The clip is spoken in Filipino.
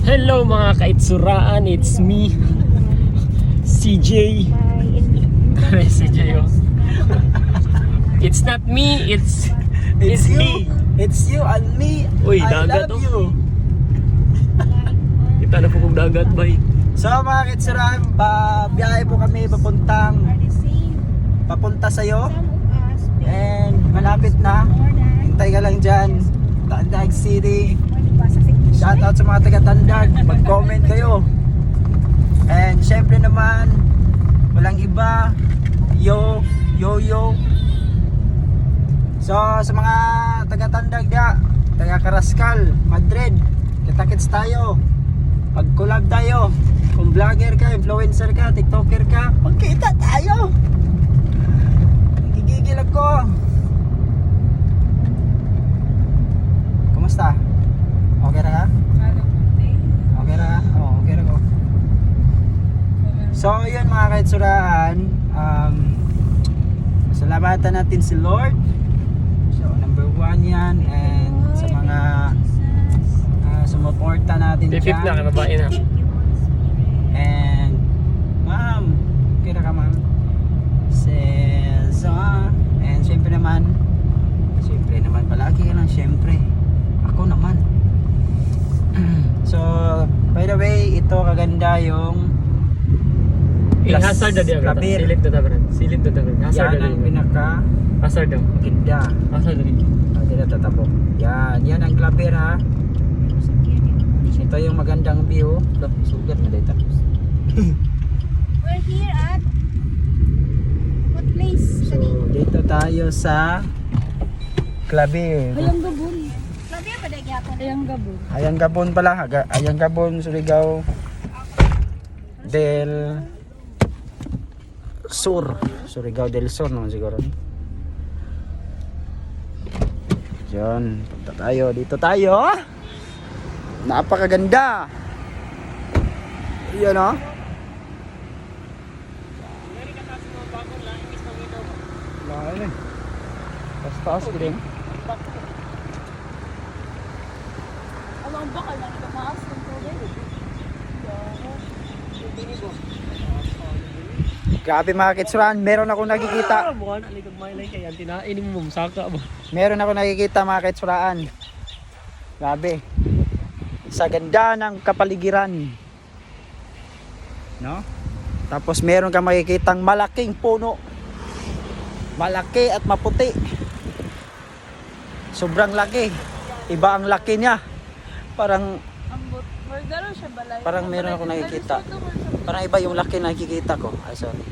Hello mga kaitsuraan, it's me, CJ. CJ, oh. It's not me, it's you. me. It's you and me. Uy, I dagat, love oh. you. Kita na po kong dagat, bay. So mga kitsuran, biyahe po kami papunta sa'yo. And malapit na. Hintay ka lang dyan. Tandag City. Shoutout sa mga taga-Tandag. Mag-comment kayo. And syempre naman, walang iba. Yo. So sa mga taga-Tandag da, taga-Karaskal, Madrid, kita-kits tayo. Mag-collab tayo. Kung vlogger ka, influencer ka, tiktoker ka, magkita tayo. Gigigil ako. Kumusta? Okay na ka? Okay na ka? Oo, okay na ko. So yun mga kaitsuraan, salamatan natin si Lord. So number 1 yan. And sa mga sumuporta natin dyan. Pipip na, babae na. And ma'am, kira ka ma'am. And syempre naman palagi ka lang syempre. Ako naman. So by the way, ito kaganda yung Hazard na diya, Klabir. Silid to tabaran. Hazard Yan na ang diya. pinaka Hazard daw. ganda. Hazard na diya. Hindi na tatapok. Yan ang klabir ha. Ito yung magandang view. Look, sugat na dito. We're here at what place? So dito tayo sa Klabir. Ayang Gabon. Labi pa dahil yapon. Ayang Gabon. Ayang Gabon pala. Ayang Gabon, Surigao del Sur. Surigao del Sur naman siguro. Diyan, punta tayo. Dito tayo. Napakaganda. Yan o. Lain eh. Taas ko din. Ang bakal lang ito maas ng tubig. Grabe mga kitsuran, meron ako nakikita. Mukha na likod may lang kaya tinainin mo saka ba. Meron ako nakikita mga kitsuraan. Grabe. Sa ganda ng kapaligiran. No? Tapos meron kang makikitang malaking puno. Malaki at maputi. Sobrang laki. Iba ang laki niya. Parang siya balay. meron ako nakikita. Parang iba yung laki na nakikita ko. Ay sorry.